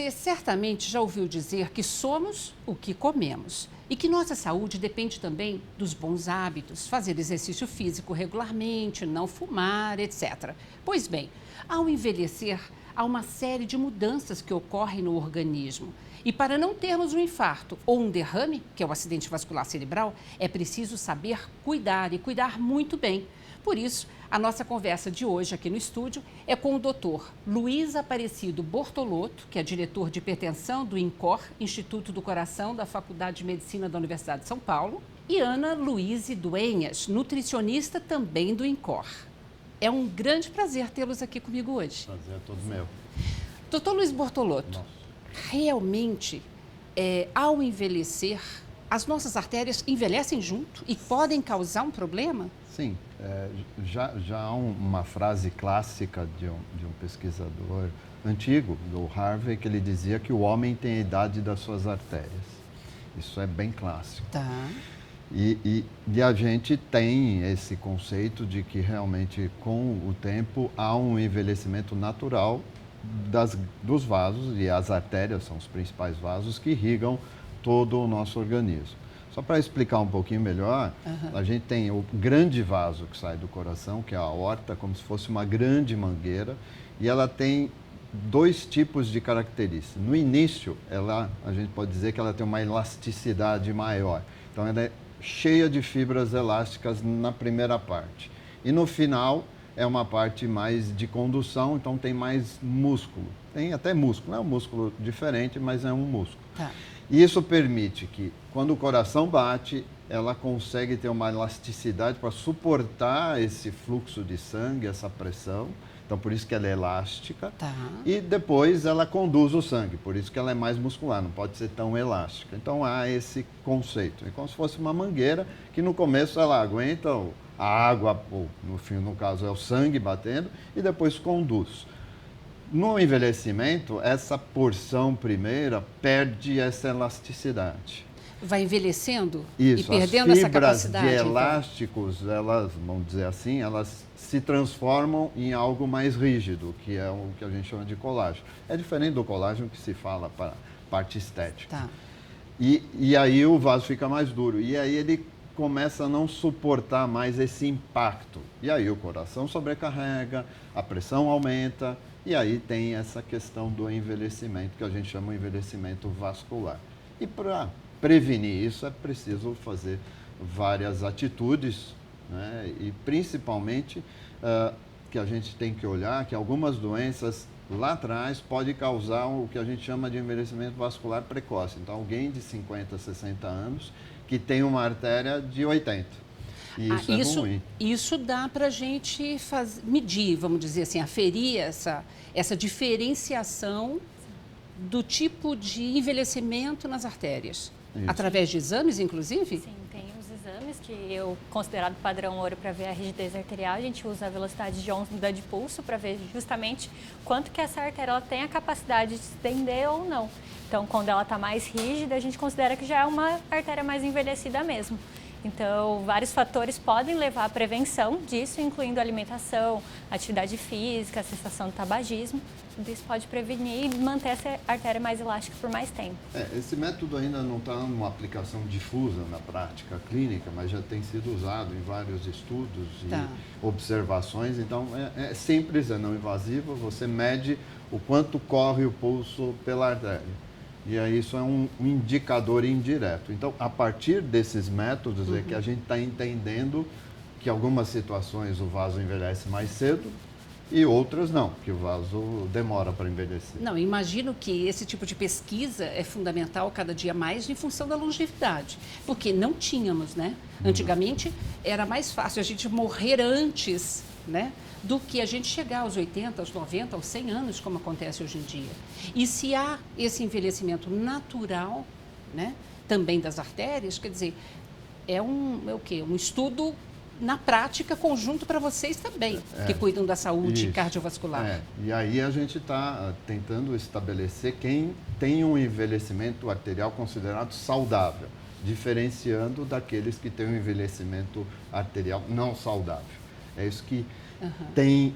Você certamente já ouviu dizer que somos o que comemos e que nossa saúde depende também dos bons hábitos, fazer exercício físico regularmente, não fumar, etc. Pois bem, ao envelhecer, há uma série de mudanças que ocorrem no organismo. E para não termos um infarto ou um derrame, que é o acidente vascular cerebral, é preciso saber cuidar e cuidar muito bem. Por isso, a nossa conversa de hoje aqui no estúdio é com o Dr. Luiz Aparecido Bortolotto, que é diretor de hipertensão do INCOR, Instituto do Coração da Faculdade de Medicina da Universidade de São Paulo, e Ana Luíse Duenhas, nutricionista também do INCOR. É um grande prazer tê-los aqui comigo hoje. Prazer é todo meu. Dr. Luiz Bortolotto, realmente, ao envelhecer, as nossas artérias envelhecem junto e podem causar um problema? Sim, já há uma frase clássica de um pesquisador antigo, do Harvey, que ele dizia que o homem tem a idade das suas artérias. Isso é bem clássico. Tá. E a gente tem esse conceito de que realmente com o tempo há um envelhecimento natural dos vasos, e as artérias são os principais vasos que irrigam todo o nosso organismo. Só para explicar um pouquinho melhor, a gente tem o grande vaso que sai do coração, que é a aorta, como se fosse uma grande mangueira, e ela tem dois tipos de características. No início, a gente pode dizer que ela tem uma elasticidade maior. Então, ela é cheia de fibras elásticas na primeira parte. E no final, é uma parte mais de condução, então tem mais músculo. Tem até músculo, não é um músculo diferente, mas é um músculo. Tá. E isso permite que, quando o coração bate, ela consegue ter uma elasticidade para suportar esse fluxo de sangue, essa pressão. Então, por isso que ela é elástica. Tá. E depois ela conduz o sangue, por isso que ela é mais muscular, não pode ser tão elástica. Então, há esse conceito. É como se fosse uma mangueira que, no começo, ela aguenta a água, ou no caso, é o sangue batendo, e depois conduz. No envelhecimento, essa porção primeira perde essa elasticidade. Vai envelhecendo Isso, e perdendo essa capacidade? As fibras de elásticos, elas, vamos dizer assim, elas se transformam em algo mais rígido, que é o que a gente chama de colágeno. É diferente do colágeno que se fala para a parte estética. Tá. E aí o vaso fica mais duro. E aí ele começa a não suportar mais esse impacto. E aí o coração sobrecarrega, a pressão aumenta. E aí tem essa questão do envelhecimento, que a gente chama de envelhecimento vascular. E para prevenir isso é preciso fazer várias atitudes, né? E principalmente que a gente tem que olhar que algumas doenças lá atrás podem causar o que a gente chama de envelhecimento vascular precoce. Então, alguém de 50, 60 anos que tem uma artéria de 80. E isso é ruim. Isso dá para a gente medir, vamos dizer assim, aferir essa diferenciação do tipo de envelhecimento nas artérias. Isso. Através de exames, inclusive? Sim, tem os exames que eu considerado padrão ouro para ver a rigidez arterial. A gente usa a velocidade de onda de pulso para ver justamente quanto que essa artéria ela tem a capacidade de se estender ou não. Então, quando ela está mais rígida, a gente considera que já é uma artéria mais envelhecida mesmo. Então, vários fatores podem levar à prevenção disso, incluindo alimentação, atividade física, a cessação do tabagismo. Tudo isso pode prevenir e manter essa artéria mais elástica por mais tempo. Esse método ainda não está numa aplicação difusa na prática clínica, mas já tem sido usado em vários estudos e observações. Então, é simples, é não invasivo, você mede o quanto corre o pulso pela artéria. E aí isso é um indicador indireto. Então, a partir desses métodos é que a gente está entendendo que algumas situações o vaso envelhece mais cedo e outras não, que o vaso demora para envelhecer. Não, imagino que esse tipo de pesquisa é fundamental cada dia mais em função da longevidade, porque não tínhamos, né? Antigamente era mais fácil a gente morrer antes, né, do que a gente chegar aos 80, aos 90, aos 100 anos, como acontece hoje em dia. E se há esse envelhecimento natural, né, também das artérias, quer dizer, é o quê? Um estudo na prática conjunto para vocês também, que cuidam da saúde cardiovascular. E aí a gente está tentando estabelecer quem tem um envelhecimento arterial considerado saudável, diferenciando daqueles que têm um envelhecimento arterial não saudável. É isso que tem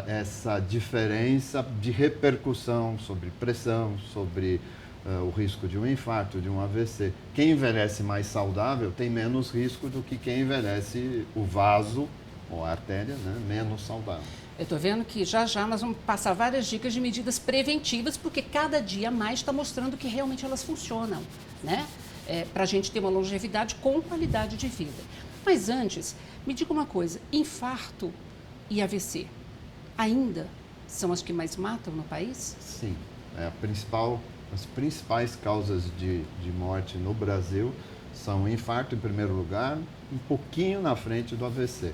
essa diferença de repercussão sobre pressão, sobre o risco de um infarto, de um AVC. Quem envelhece mais saudável tem menos risco do que quem envelhece o vaso ou a artéria, né, menos saudável. Eu estou vendo que já nós vamos passar várias dicas de medidas preventivas, porque cada dia mais está mostrando que realmente elas funcionam, né? Para a gente ter uma longevidade com qualidade de vida. Mas antes, me diga uma coisa, infarto e AVC ainda são as que mais matam no país? Sim, as principais causas de morte no Brasil são o infarto em primeiro lugar, um pouquinho na frente do AVC.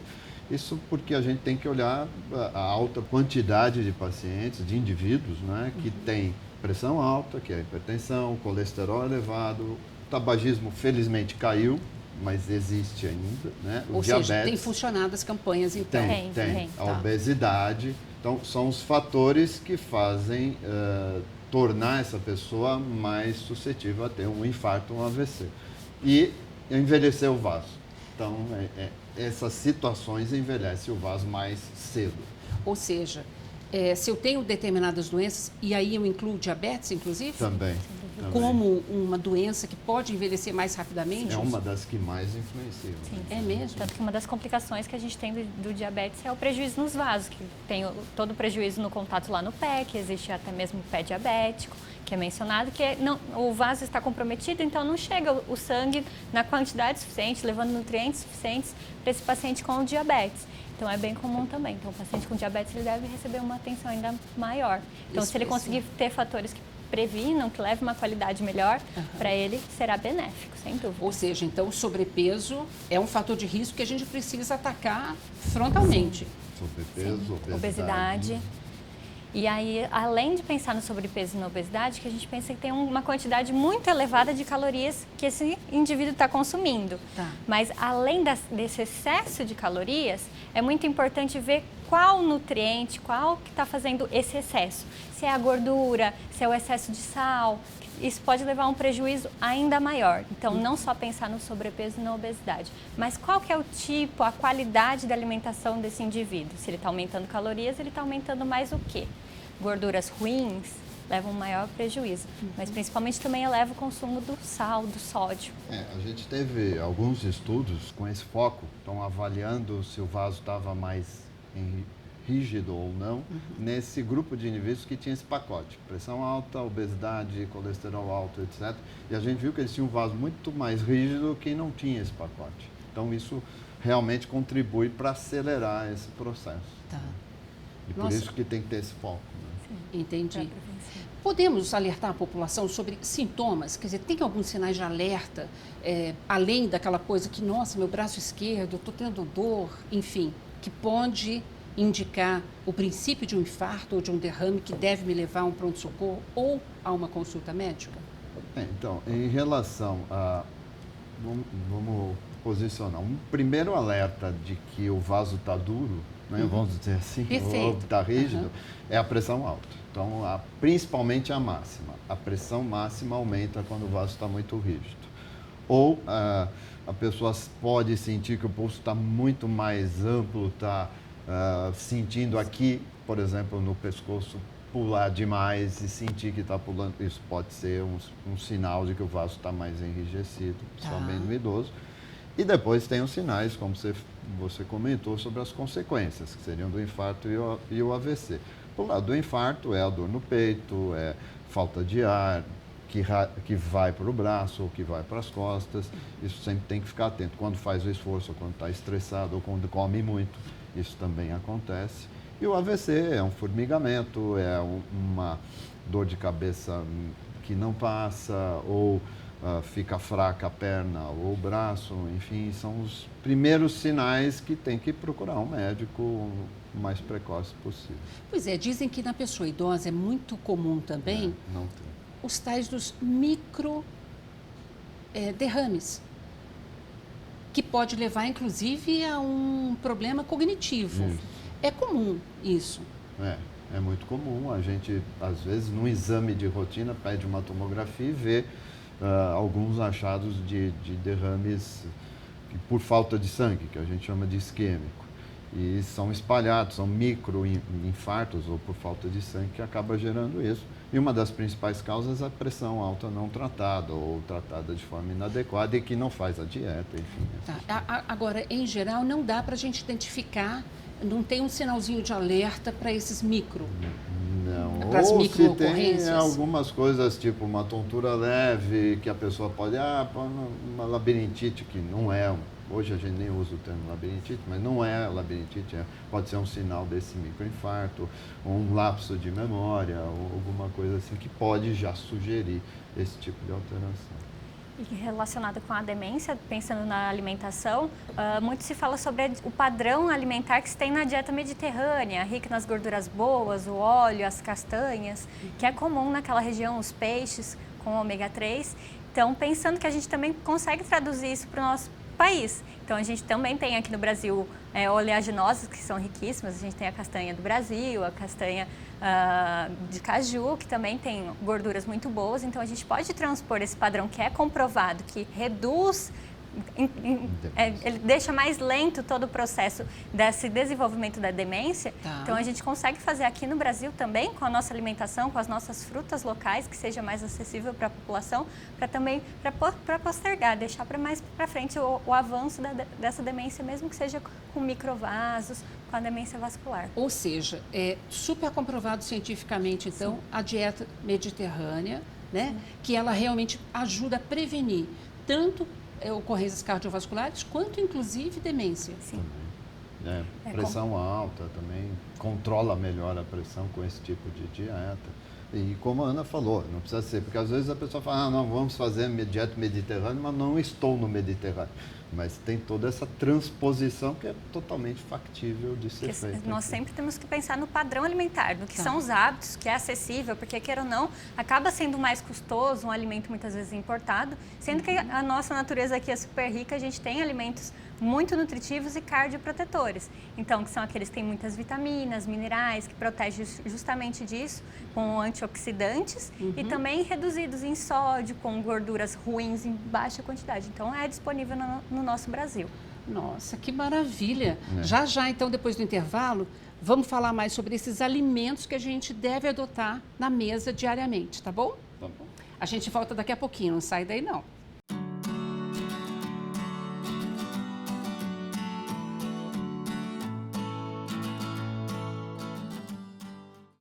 Isso porque a gente tem que olhar a alta quantidade de pacientes, de indivíduos, né, que têm pressão alta, que é a hipertensão, colesterol elevado, o tabagismo felizmente caiu, mas existe ainda, né? O Ou diabetes, seja, tem funcionado as campanhas, então. Tem. A Tá. obesidade. Então, são os fatores que fazem tornar essa pessoa mais suscetível a ter um infarto ou um AVC. E envelhecer o vaso. Então, essas situações envelhecem o vaso mais cedo. Ou seja, se eu tenho determinadas doenças, e aí eu incluo diabetes, inclusive? Também. Como uma doença que pode envelhecer mais rapidamente? É uma das que mais influenciam. Sim. É mesmo? Tanto que uma das complicações que a gente tem do diabetes é o prejuízo nos vasos, que tem todo o prejuízo no contato lá no pé, que existe até mesmo o pé diabético, que é mencionado, que o vaso está comprometido, então não chega o sangue na quantidade suficiente, levando nutrientes suficientes para esse paciente com o diabetes. Então, é bem comum também. Então, o paciente com diabetes ele deve receber uma atenção ainda maior. Então, se ele conseguir ter fatores que previnam, que levem uma qualidade melhor, para ele será benéfico, sem dúvida. Ou seja, então o sobrepeso é um fator de risco que a gente precisa atacar frontalmente. Sobrepeso, obesidade. E aí, além de pensar no sobrepeso e na obesidade, que a gente pensa que tem uma quantidade muito elevada de calorias que esse indivíduo está consumindo. Tá. Mas, além desse excesso de calorias, é muito importante ver qual nutriente, qual que está fazendo esse excesso. Se é a gordura, se é o excesso de sal, isso pode levar a um prejuízo ainda maior. Então, não só pensar no sobrepeso e na obesidade, mas qual que é o tipo, a qualidade da alimentação desse indivíduo. Se ele está aumentando calorias, ele está aumentando mais o quê? Gorduras ruins levam um maior prejuízo, mas principalmente também eleva o consumo do sal, do sódio. A gente teve alguns estudos com esse foco, então avaliando se o vaso estava mais rígido ou não, nesse grupo de indivíduos que tinha esse pacote, pressão alta, obesidade, colesterol alto, etc. E a gente viu que eles tinham um vaso muito mais rígido que não tinha esse pacote. Então, isso realmente contribui para acelerar esse processo. Tá. E por isso que tem que ter esse foco. Né? Entendi. Podemos alertar a população sobre sintomas? Quer dizer, tem alguns sinais de alerta, além daquela coisa que, nossa, meu braço esquerdo, eu estou tendo dor, enfim, que pode indicar o princípio de um infarto ou de um derrame que deve me levar a um pronto-socorro ou a uma consulta médica? Então, em relação a... Vamos posicionar. Um primeiro alerta de que o vaso está duro, né, vamos dizer assim, ou está rígido, é a pressão alta. Então, principalmente a máxima. A pressão máxima aumenta quando o vaso está muito rígido. Ou a pessoa pode sentir que o pulso está muito mais amplo, está sentindo aqui, por exemplo, no pescoço, pular demais e sentir que está pulando. Isso pode ser um sinal de que o vaso está mais enrijecido, principalmente no idoso. E depois tem os sinais, como você comentou, sobre as consequências, que seriam do infarto e o AVC. Por lado do infarto, é a dor no peito, é falta de ar, que vai para o braço ou que vai para as costas. Isso sempre tem que ficar atento. Quando faz o esforço, ou quando está estressado, ou quando come muito, isso também acontece. E o AVC é um formigamento, é uma dor de cabeça que não passa, ou fica fraca a perna ou o braço, enfim, são os primeiros sinais que tem que procurar um médico o mais precoce possível. Pois é, dizem que na pessoa idosa é muito comum também não tem. Os tais dos micro derrames, que pode levar inclusive a um problema cognitivo. Isso. É comum isso. É muito comum. A gente, às vezes, num exame de rotina, pede uma tomografia e vê alguns achados de derrames por falta de sangue, que a gente chama de isquêmico. E são espalhados, são microinfartos ou por falta de sangue que acaba gerando isso. E uma das principais causas é a pressão alta não tratada ou tratada de forma inadequada e que não faz a dieta, enfim. Tá. Agora, em geral, não dá para a gente identificar, não tem um sinalzinho de alerta para esses micro. Não, para as ou se tem micro-ocorrências. algumas coisas, tipo uma tontura leve, que a pessoa pode, uma labirintite, que não é, hoje a gente nem usa o termo labirintite, mas não é labirintite, pode ser um sinal desse microinfarto, ou um lapso de memória, ou alguma coisa assim, que pode já sugerir esse tipo de alteração. E relacionado com a demência, pensando na alimentação, muito se fala sobre o padrão alimentar que se tem na dieta mediterrânea, rica nas gorduras boas, o óleo, as castanhas, que é comum naquela região, os peixes com ômega 3. Então, pensando que a gente também consegue traduzir isso para o nosso país. Então, a gente também tem aqui no Brasil oleaginosas, que são riquíssimas. A gente tem a castanha do Brasil, a castanha de caju, que também tem gorduras muito boas. Então, a gente pode transpor esse padrão que é comprovado, que reduz, ele deixa mais lento todo o processo desse desenvolvimento da demência. Tá. Então, a gente consegue fazer aqui no Brasil também, com a nossa alimentação, com as nossas frutas locais, que seja mais acessível para a população, para postergar, deixar para mais para frente o avanço dessa demência, mesmo que seja com microvasos, com a demência vascular. Ou seja, é super comprovado cientificamente, então, a dieta mediterrânea, né, que ela realmente ajuda a prevenir tanto ocorrências cardiovasculares, quanto inclusive demência. Sim. Pressão alta também, controla melhor a pressão com esse tipo de dieta. E como a Ana falou, não precisa ser, porque às vezes a pessoa fala, não, vamos fazer dieta mediterrânea, mas não estou no Mediterrâneo. Mas tem toda essa transposição que é totalmente factível de ser feita. Nós sempre temos que pensar no padrão alimentar, no que são os hábitos, que é acessível, porque queira ou não, acaba sendo mais custoso um alimento muitas vezes importado, sendo que a nossa natureza aqui é super rica, a gente tem alimentos muito nutritivos e cardioprotetores. Então, que são aqueles que têm muitas vitaminas, minerais, que protegem justamente disso, com antioxidantes e também reduzidos em sódio, com gorduras ruins em baixa quantidade. Então, é disponível no nosso Brasil. Nossa, que maravilha! Já, então, depois do intervalo, vamos falar mais sobre esses alimentos que a gente deve adotar na mesa diariamente, tá bom? Tá bom. A gente volta daqui a pouquinho, não sai daí não.